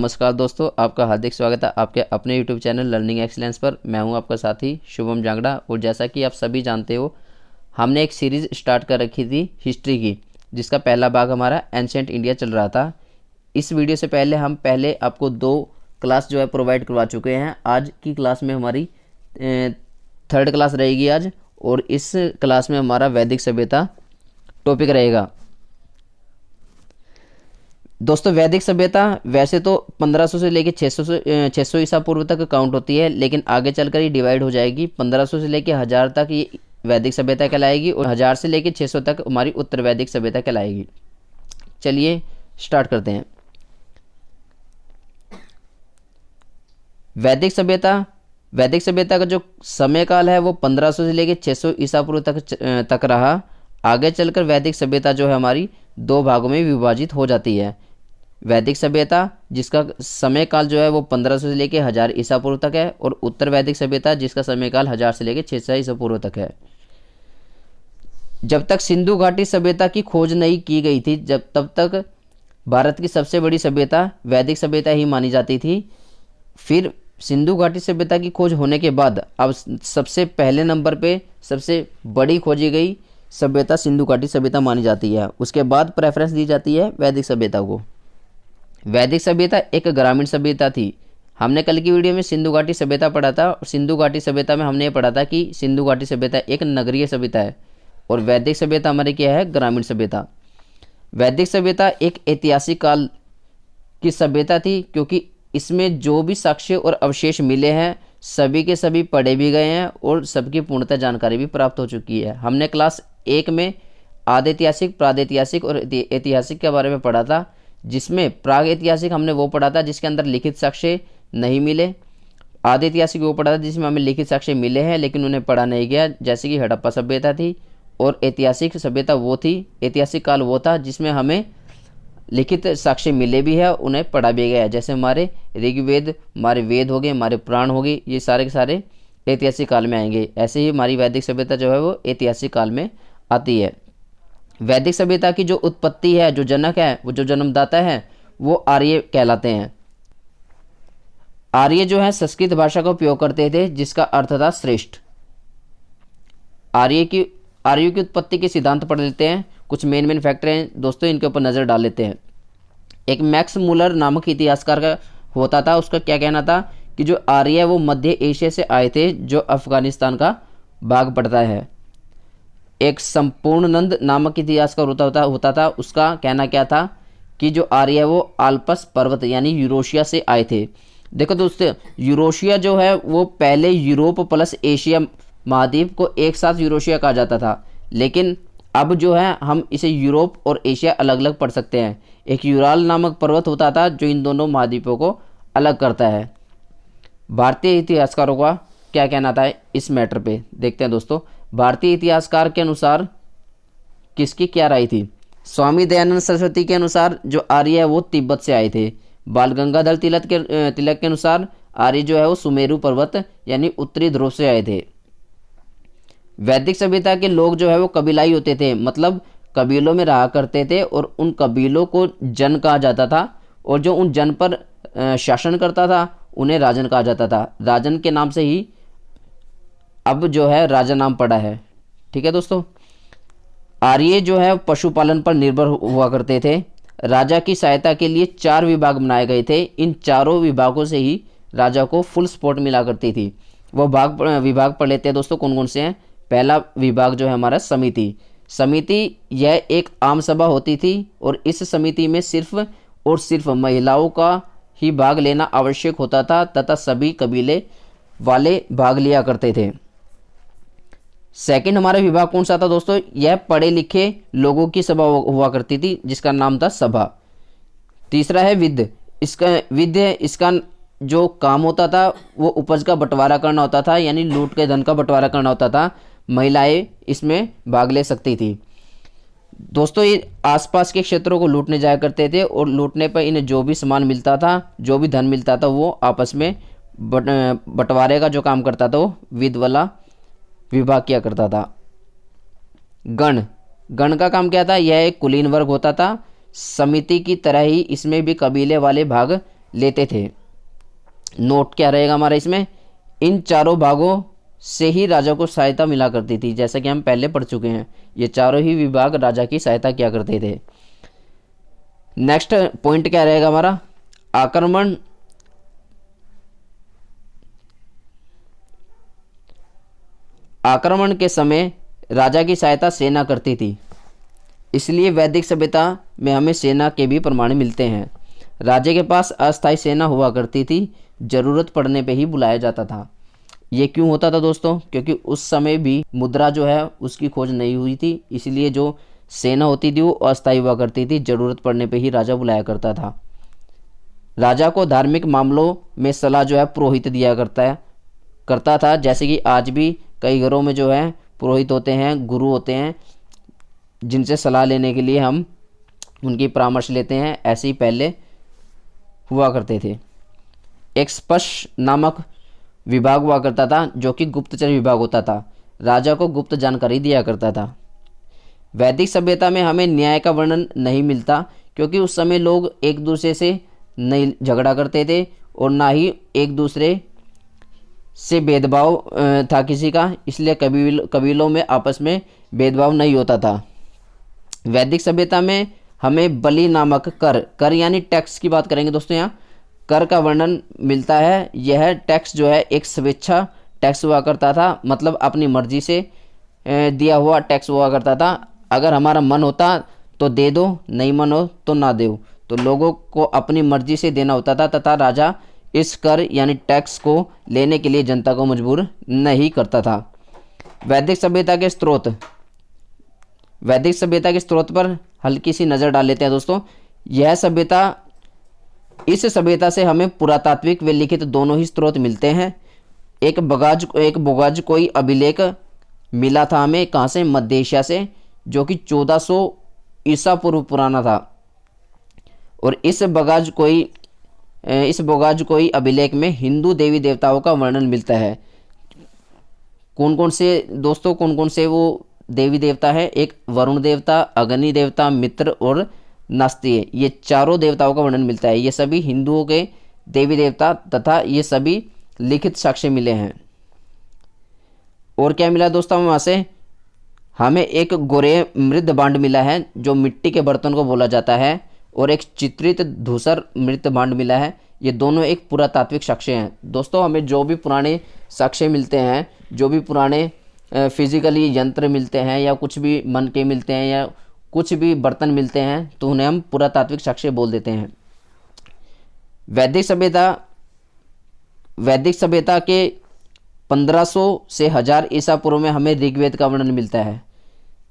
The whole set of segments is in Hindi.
नमस्कार दोस्तों, आपका हार्दिक स्वागत है आपके अपने YouTube चैनल लर्निंग एक्सीलेंस पर। मैं हूं आपका साथी शुभम जांगड़ा। और जैसा कि आप सभी जानते हो, हमने एक सीरीज़ स्टार्ट कर रखी थी हिस्ट्री की, जिसका पहला भाग हमारा एंशिएंट इंडिया चल रहा था। इस वीडियो से पहले हम आपको 2 क्लास जो है प्रोवाइड करवा चुके हैं। आज की क्लास में हमारी 3rd क्लास रहेगी आज, और इस क्लास में हमारा वैदिक सभ्यता टॉपिक रहेगा। दोस्तों, वैदिक सभ्यता वैसे तो 1500 से लेकर 600 ईसा पूर्व तक काउंट होती है, लेकिन आगे चलकर ये डिवाइड हो जाएगी। 1500 से लेकर 1000 तक ये वैदिक सभ्यता कहलाएगी, और 1000 से लेकर 600 तक हमारी उत्तर वैदिक सभ्यता कहलाएगी। चलिए स्टार्ट करते हैं। वैदिक सभ्यता का जो समय काल है वो 1500 से लेकर 600 ईसा पूर्व तक रहा। आगे चलकर वैदिक सभ्यता जो है हमारी 2 भागों में विभाजित हो जाती है। वैदिक सभ्यता जिसका समय काल जो है वो 1500 से लेकर 1000 ईसा पूर्व तक है, और उत्तर वैदिक सभ्यता जिसका समय काल 1000 से लेकर 600 ईसा पूर्व तक है। जब तक सिंधु घाटी सभ्यता की खोज नहीं की गई थी, तब तक भारत की सबसे बड़ी सभ्यता वैदिक सभ्यता ही मानी जाती थी। फिर सिंधु घाटी सभ्यता की खोज होने के बाद अब सबसे पहले नंबर पे सबसे बड़ी खोजी गई सभ्यता सिंधु घाटी सभ्यता मानी जाती है। उसके बाद प्रेफरेंस दी जाती है वैदिक सभ्यता को। वैदिक सभ्यता एक ग्रामीण सभ्यता थी। हमने कल की वीडियो में सिंधु घाटी सभ्यता पढ़ा था, और सिंधु घाटी सभ्यता में हमने ये पढ़ा था कि सिंधु घाटी सभ्यता एक नगरीय सभ्यता है, और वैदिक सभ्यता हमारी क्या है, ग्रामीण सभ्यता। वैदिक सभ्यता एक ऐतिहासिक काल की सभ्यता थी, क्योंकि इसमें जो भी साक्ष्य और अवशेष मिले हैं सभी के सभी पढ़े भी गए हैं, और सबकी पूर्णतः जानकारी भी प्राप्त हो चुकी है। हमने क्लास 1 में आद्यऐतिहासिक, प्रागैतिहासिक और ऐतिहासिक के बारे में पढ़ा था, जिसमें प्राग ऐतिहासिक हमने वो पढ़ा था जिसके अंदर लिखित साक्ष्य नहीं मिले। आदि ऐतिहासिक वो पढ़ा था जिसमें हमें लिखित साक्ष्य मिले हैं लेकिन उन्हें पढ़ा नहीं गया, जैसे कि हड़प्पा सभ्यता थी। और ऐतिहासिक सभ्यता वो थी, ऐतिहासिक काल वो था जिसमें हमें लिखित साक्ष्य मिले भी है, उन्हें पढ़ा भी गया, जैसे हमारे ऋग्वेद, हमारे वेद हो गए, हमारे पुराण हो गए, ये सारे के सारे ऐतिहासिक काल में आएंगे। ऐसे ही हमारी वैदिक सभ्यता जो है वो ऐतिहासिक काल में आती है। वैदिक सभ्यता की जो उत्पत्ति है, जो जनक है, वो जो जन्मदाता है, वो आर्य कहलाते हैं। आर्य जो है संस्कृत भाषा का उपयोग करते थे, जिसका अर्थ था श्रेष्ठ। आर्यों की उत्पत्ति के सिद्धांत पढ़ लेते हैं। कुछ मेन फैक्टर हैं दोस्तों, इनके ऊपर नज़र डाल लेते हैं। एक मैक्स मूलर नामक इतिहासकार का होता था, उसका क्या कहना था कि जो आर्य है वो मध्य एशिया से आए थे, जो अफगानिस्तान का भाग पड़ता है। एक संपूर्णानंद नामक इतिहासकार होता था, उसका कहना क्या था कि जो आर्य है वो आल्पस पर्वत यानी यूरोशिया से आए थे। देखो दोस्तों, यूरोशिया जो है वो पहले यूरोप प्लस एशिया महाद्वीप को एक साथ यूरोशिया कहा जाता था, लेकिन अब जो है हम इसे यूरोप और एशिया अलग अलग पढ़ सकते हैं। एक यूराल नामक पर्वत होता था जो इन दोनों महाद्वीपों को अलग करता है। भारतीय इतिहासकारों का क्या कहना था इस मैटर पे, देखते हैं दोस्तों। भारतीय इतिहासकार के अनुसार किसकी क्या राय थी? स्वामी दयानंद सरस्वती के अनुसार जो आर्य है वो तिब्बत से आए थे। बाल गंगाधर तिलक के अनुसार आर्य जो है वो सुमेरु पर्वत यानी उत्तरी ध्रुव से आए थे। वैदिक सभ्यता के लोग जो है वो कबीलाई होते थे, मतलब कबीलों में रहा करते थे, और उन कबीलों को जन कहा जाता था, और जो उन जन पर शासन करता था उन्हें राजन कहा जाता था। राजन के नाम से ही अब जो है राजा नाम पड़ा है। ठीक है दोस्तों। आर्य जो है पशुपालन पर निर्भर हुआ करते थे। राजा की सहायता के लिए 4 विभाग बनाए गए थे। इन चारों विभागों से ही राजा को फुल सपोर्ट मिला करती थी। वो विभाग पढ़ लेते हैं दोस्तों, कौन कौन से हैं। पहला विभाग जो है हमारा समिति, यह एक आम सभा होती थी, और इस समिति में सिर्फ और सिर्फ महिलाओं का ही भाग लेना आवश्यक होता था, तथा सभी कबीले वाले भाग लिया करते थे। सेकंड हमारा विभाग कौन सा था दोस्तों? यह पढ़े लिखे लोगों की सभा हुआ करती थी, जिसका नाम था सभा। तीसरा है विद। इसका जो काम होता था वो उपज का बंटवारा करना होता था, यानी लूट के धन का बंटवारा करना होता था। महिलाएं इसमें भाग ले सकती थी। दोस्तों, ये आसपास के क्षेत्रों को लूटने जाया करते थे, और लूटने पर इन्हें जो भी सामान मिलता था, जो भी धन मिलता था, वो आपस में बंटवारे का जो काम करता था वो विद वाला विभाग किया करता था। गण का काम क्या था? यह एक कुलीन वर्ग होता था। समिति की तरह ही इसमें भी कबीले वाले भाग लेते थे। नोट क्या रहेगा हमारा इसमें, इन चारों भागों से ही राजा को सहायता मिला करती थी। जैसा कि हम पहले पढ़ चुके हैं, ये चारों ही विभाग राजा की सहायता किया करते थे। नेक्स्ट पॉइंट क्या रहेगा हमारा, आक्रमण के समय राजा की सहायता सेना करती थी, इसलिए वैदिक सभ्यता में हमें सेना के भी प्रमाण मिलते हैं। राजा के पास अस्थायी सेना हुआ करती थी, जरूरत पड़ने पे ही बुलाया जाता था। ये क्यों होता था दोस्तों, क्योंकि उस समय भी मुद्रा जो है उसकी खोज नहीं हुई थी, इसलिए जो सेना होती थी वो अस्थायी हुआ करती थी, जरूरत पड़ने पे ही राजा बुलाया करता था। राजा को धार्मिक मामलों में सलाह जो है पुरोहित दिया करता था। जैसे कि आज भी कई घरों में जो है पुरोहित होते हैं, गुरु होते हैं, जिनसे सलाह लेने के लिए हम उनकी परामर्श लेते हैं। ऐसे ही पहले हुआ करते थे। एक स्पष्ट नामक विभाग हुआ करता था, जो कि गुप्तचर विभाग होता था, राजा को गुप्त जानकारी दिया करता था। वैदिक सभ्यता में हमें न्याय का वर्णन नहीं मिलता, क्योंकि उस समय लोग एक दूसरे से नहीं झगड़ा करते थे और ना ही एक दूसरे से भेदभाव था किसी का, इसलिए कबीलों में आपस में भेदभाव नहीं होता था। वैदिक सभ्यता में हमें बलि नामक कर यानी टैक्स की बात करेंगे दोस्तों। यहाँ कर का वर्णन मिलता है। यह टैक्स जो है एक स्वेच्छा टैक्स हुआ करता था, मतलब अपनी मर्जी से दिया हुआ टैक्स हुआ करता था। अगर हमारा मन होता तो दे दो, नहीं मन हो तो ना दो। तो लोगों को अपनी मर्जी से देना होता था, तथा राजा इस कर यानी टैक्स को लेने के लिए जनता को मजबूर नहीं करता था। वैदिक सभ्यता के स्रोत पर हल्की सी नज़र डाल लेते हैं दोस्तों। इस सभ्यता से हमें पुरातात्विक व लिखित दोनों ही स्रोत मिलते हैं। एक बोगाज कोई अभिलेख मिला था हमें, कहाँ से, मध्य एशिया से, जो कि 1400 ईसा पूर्व पुराना था। और इस बोगाज कोई अभिलेख में हिंदू देवी देवताओं का वर्णन मिलता है। कौन कौन से वो देवी देवता है, एक वरुण देवता, अग्नि देवता, मित्र और नास्तिय, ये चारों देवताओं का वर्णन मिलता है। ये सभी हिंदुओं के देवी देवता तथा ये सभी लिखित साक्ष्य मिले हैं। और क्या मिला दोस्तों हमें वहाँ से, हमें एक गोरे मृद भांड मिला है, जो मिट्टी के बर्तन को बोला जाता है, और एक चित्रित धूसर मृत भांड मिला है। ये दोनों एक पुरातात्विक साक्ष्य हैं। दोस्तों हमें जो भी पुराने साक्ष्य मिलते हैं, जो भी पुराने फिजिकली यंत्र मिलते हैं, या कुछ भी मन के मिलते हैं, या कुछ भी बर्तन मिलते हैं, तो उन्हें हम पुरातात्विक साक्ष्य बोल देते हैं। वैदिक सभ्यता के 1500 से 1000 ईसा पूर्व में हमें ऋग्वेद का वर्णन मिलता है।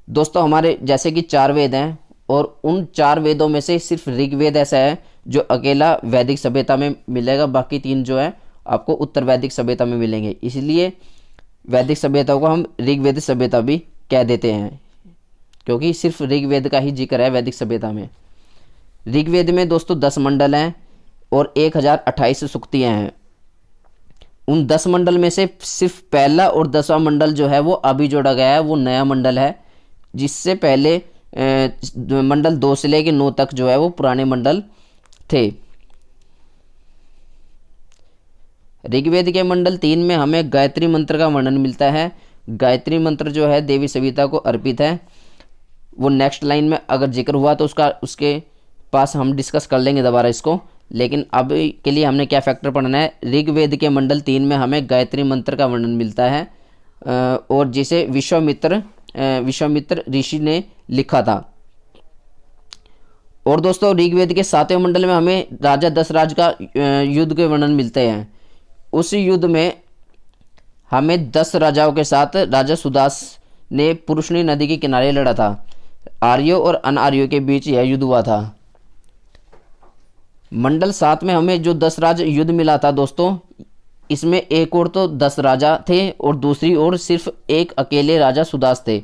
दोस्तों हमारे जैसे कि 4 वेद हैं, और उन 4 वेदों में से सिर्फ ऋग्वेद ऐसा है जो अकेला वैदिक सभ्यता में मिलेगा, बाकी 3 जो है आपको उत्तर वैदिक सभ्यता में मिलेंगे। इसलिए वैदिक सभ्यता को हम ऋग्वेद सभ्यता भी कह देते हैं, क्योंकि सिर्फ ऋग्वेद का ही जिक्र है वैदिक सभ्यता में। ऋग्वेद में दोस्तों 10 मंडल हैं और 1028 सूक्तियाँ हैं। उन 10 मंडल में से सिर्फ पहला और 10वां मंडल जो है वो अभी जोड़ा गया है, वो नया मंडल है। जिससे पहले मंडल 2 से लेकर 9 तक जो है वो पुराने मंडल थे। ऋग्वेद के मंडल 3 में हमें गायत्री मंत्र का वर्णन मिलता है। गायत्री मंत्र जो है देवी सविता को अर्पित है। वो नेक्स्ट लाइन में अगर जिक्र हुआ तो उसके पास हम डिस्कस कर लेंगे दोबारा इसको, लेकिन अब के लिए हमने क्या फैक्टर पढ़ना है। ऋग्वेद के मंडल 3 में हमें गायत्री मंत्र का वर्णन मिलता है, और जिसे विश्वामित्र ऋषि ने लिखा था। और दोस्तों ऋग्वेद के 7वें मंडल में हमें राजा दशराज का युद्ध के वर्णन मिलते हैं। उस युद्ध में हमें 10 राजाओं के साथ राजा सुदास ने पुरुषनी नदी के किनारे लड़ा था। आर्यों और अनार्यों के बीच यह युद्ध हुआ था। मंडल 7 में हमें जो 10 राज युद्ध मिला था दोस्तों, इसमें एक और तो 10 राजा थे और दूसरी ओर सिर्फ एक अकेले राजा सुदास थे।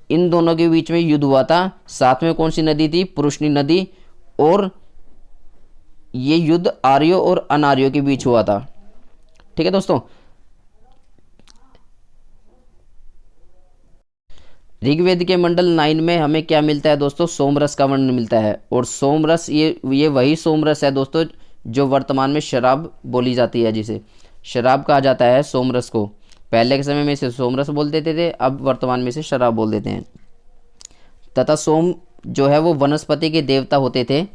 इन दोनों के बीच में युद्ध हुआ था। 7 में कौन सी नदी थी? पुरुषनी नदी। और ये युद्ध आर्यों और अनार्यों के बीच हुआ था। ठीक है दोस्तों। ऋग्वेद के मंडल 9 में हमें क्या मिलता है दोस्तों? सोमरस का वर्णन मिलता है। और सोमरस ये वही सोमरस है दोस्तों जो वर्तमान में शराब बोली जाती है, जिसे शराब कहा जाता है, सोमरस को। पहले के समय में इसे सोमरस बोल देते थे, अब वर्तमान में इसे शराब बोल देते हैं। तथा सोम जो है वो वनस्पति के देवता होते थे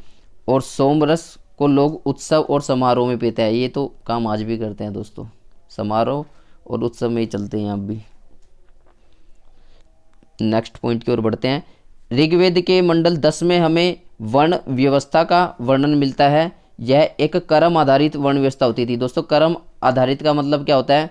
और सोमरस को लोग उत्सव और समारोह में पीते हैं। ये तो काम आज भी करते हैं दोस्तों, समारोह और उत्सव में ही चलते हैं अब भी। नेक्स्ट पॉइंट की ओर बढ़ते हैं। ऋग्वेद के मंडल 10 में हमें वर्ण व्यवस्था का वर्णन मिलता है। यह एक कर्म आधारित वर्ण व्यवस्था होती थी। दोस्तों कर्म आधारित का मतलब क्या होता है,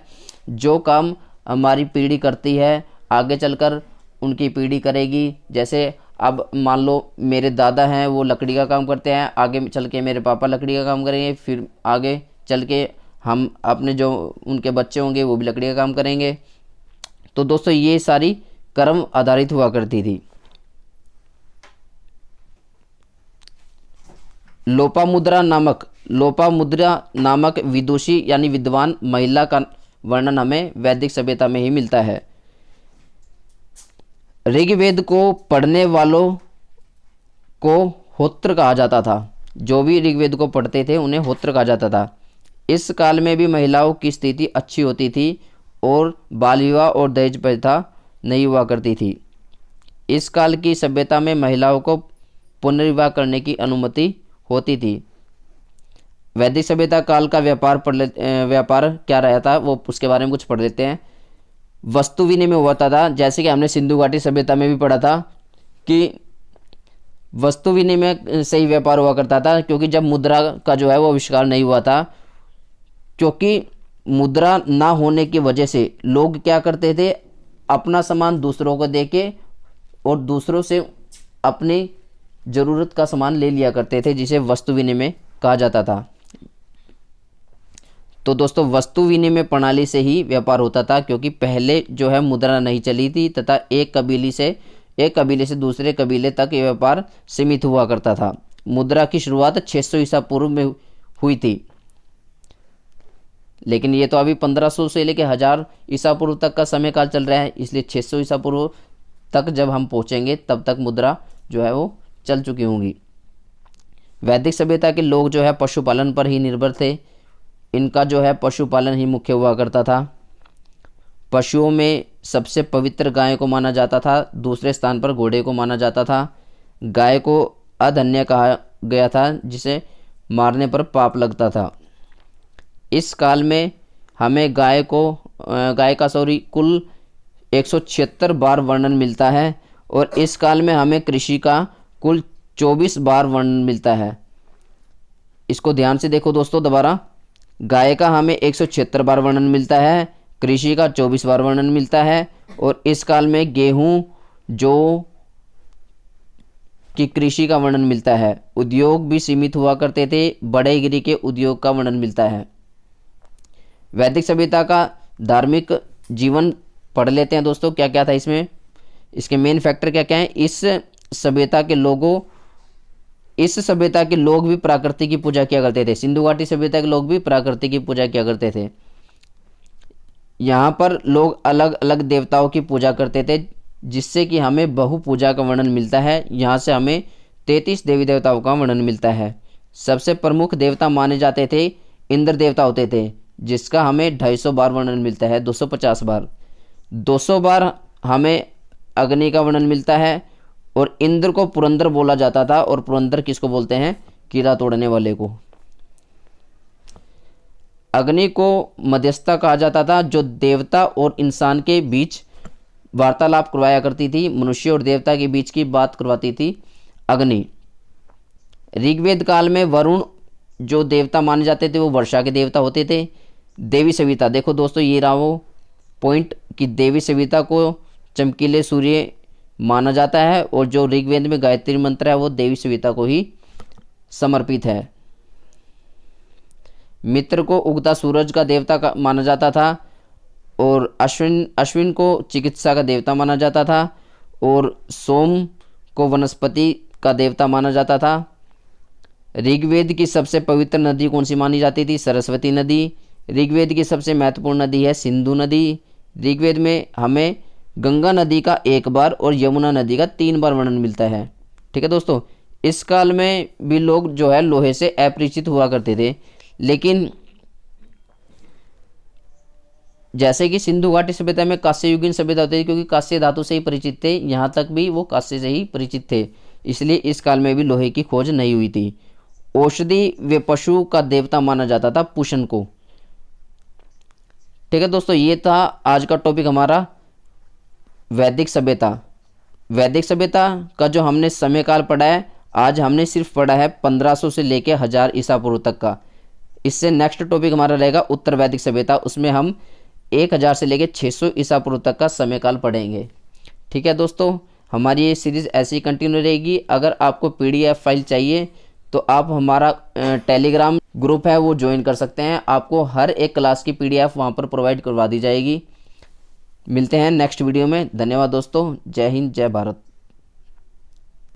जो काम हमारी पीढ़ी करती है आगे चलकर उनकी पीढ़ी करेगी। जैसे अब मान लो मेरे दादा हैं, वो लकड़ी का काम करते हैं, आगे चल के मेरे पापा लकड़ी का काम करेंगे, फिर आगे चल के हम अपने जो उनके बच्चे होंगे वो भी लकड़ी का काम करेंगे। तो दोस्तों ये सारी कर्म आधारित हुआ करती थी। लोपामुद्रा नामक विदुषी यानी विद्वान महिला का वर्णन हमें वैदिक सभ्यता में ही मिलता है। ऋग्वेद को पढ़ने वालों को होत्र कहा जाता था। जो भी ऋग्वेद को पढ़ते थे उन्हें होत्र कहा जाता था। इस काल में भी महिलाओं की स्थिति अच्छी होती थी और बाल विवाह और दहेज प्रथा नहीं हुआ करती थी। इस काल की सभ्यता में महिलाओं को पुनर्विवाह करने की अनुमति होती थी। वैदिक सभ्यता काल का व्यापार क्या रहा था वो उसके बारे में कुछ पढ़ लेते हैं। वस्तु विनिमय होता था, जैसे कि हमने सिंधु घाटी सभ्यता में भी पढ़ा था कि वस्तु विनिमय से ही व्यापार हुआ करता था, क्योंकि जब मुद्रा का जो है वो आविष्कार नहीं हुआ था। क्योंकि मुद्रा ना होने की वजह से लोग क्या करते थे, अपना सामान दूसरों को देके और दूसरों से अपनी ज़रूरत का सामान ले लिया करते थे, जिसे वस्तु विनिमय कहा जाता था। तो दोस्तों वस्तु विनिमय प्रणाली से ही व्यापार होता था, क्योंकि पहले जो है मुद्रा नहीं चली थी तथा एक कबीले से दूसरे कबीले तक ये व्यापार सीमित हुआ करता था। मुद्रा की शुरुआत 600 ईसा पूर्व में हुई थी, लेकिन ये तो अभी 1500 से लेकर 1000 ईसा पूर्व तक का समय काल चल रहा है, इसलिए 600 ईसा पूर्व तक जब हम पहुँचेंगे तब तक मुद्रा जो है वो चल चुकी होंगी। वैदिक सभ्यता के लोग जो है पशुपालन पर ही निर्भर थे। इनका जो है पशुपालन ही मुख्य हुआ करता था। पशुओं में सबसे पवित्र गाय को माना जाता था, दूसरे स्थान पर घोड़े को माना जाता था। गाय को अधन्य कहा गया था, जिसे मारने पर पाप लगता था। इस काल में हमें गाय का कुल 176 बार वर्णन मिलता है और इस काल में हमें कृषि का कुल 24 बार वर्णन मिलता है। इसको ध्यान से देखो दोस्तों दोबारा। गाय का हमें 176 बार वर्णन मिलता है, कृषि का 24 बार वर्णन मिलता है और इस काल में गेहूं जौ की कृषि का वर्णन मिलता है। उद्योग भी सीमित हुआ करते थे, बड़े गिरी के उद्योग का वर्णन मिलता है। वैदिक सभ्यता का धार्मिक जीवन पढ़ लेते हैं दोस्तों, क्या क्या था इसमें, इसके मेन फैक्टर क्या क्या हैं। इस सभ्यता के लोग भी प्रकृति की पूजा किया करते थे। सिंधु घाटी सभ्यता के लोग भी प्रकृति की पूजा किया करते थे। यहाँ पर लोग अलग अलग देवताओं की पूजा करते थे, जिससे कि हमें बहु पूजा का वर्णन मिलता है। यहाँ से हमें 33 देवी देवताओं का वर्णन मिलता है। सबसे प्रमुख देवता माने जाते थे इंद्र देवता होते थे, जिसका हमें 250 बार वर्णन मिलता है, 250 बार। 200 बार हमें अग्नि का वर्णन मिलता है और इंद्र को पुरंदर बोला जाता था। और पुरंदर किसको बोलते हैं, कीड़ा तोड़ने वाले को। अग्नि को मध्यस्थता कहा जाता था, जो देवता और इंसान के बीच वार्तालाप करवाया करती थी। मनुष्य और देवता के बीच की बात करवाती थी अग्नि। ऋग्वेद काल में वरुण जो देवता माने जाते थे वो वर्षा के देवता होते थे। देवी सविता, देखो दोस्तों ये रहा वो पॉइंट कि देवी सविता को चमकीले सूर्य माना जाता है और जो ऋग्वेद में गायत्री मंत्र है वो देवी सविता को ही समर्पित है। मित्र को उगता सूरज का देवता माना जाता था और अश्विन को चिकित्सा का देवता माना जाता था और सोम को वनस्पति का देवता माना जाता था। ऋग्वेद की सबसे पवित्र नदी कौन सी मानी जाती थी, सरस्वती नदी। ऋग्वेद की सबसे महत्वपूर्ण नदी है सिंधु नदी। ऋग्वेद में हमें गंगा नदी का 1 बार और यमुना नदी का 3 बार वर्णन मिलता है। ठीक है दोस्तों, इस काल में भी लोग जो है लोहे से अपरिचित हुआ करते थे, लेकिन जैसे कि सिंधु घाटी सभ्यता में कांस्य युगीन सभ्यता होती थी, क्योंकि कांस्य धातु से ही परिचित थे, यहाँ तक भी वो कांस्य से ही परिचित थे, इसलिए इस काल में भी लोहे की खोज नहीं हुई थी। औषधि व पशु का देवता माना जाता था पुष्ण को। ठीक है दोस्तों, ये था आज का टॉपिक हमारा वैदिक सभ्यता। वैदिक सभ्यता का जो हमने समयकाल पढ़ा है, आज हमने सिर्फ पढ़ा है 1500 से लेके 1000 ईसा पूर्व तक का। इससे नेक्स्ट टॉपिक हमारा रहेगा उत्तर वैदिक सभ्यता, उसमें हम 1000 से लेके 600 ईसा पूर्व तक का समयकाल पढ़ेंगे। ठीक है दोस्तों, हमारी ये सीरीज़ ऐसे ही कंटिन्यू रहेगी। अगर आपको PDF फाइल चाहिए तो आप हमारा टेलीग्राम ग्रुप है वो ज्वाइन कर सकते हैं, आपको हर एक क्लास की PDF वहाँ पर प्रोवाइड करवा दी जाएगी। मिलते हैं नेक्स्ट वीडियो में। धन्यवाद दोस्तों, जय हिंद, जय भारत।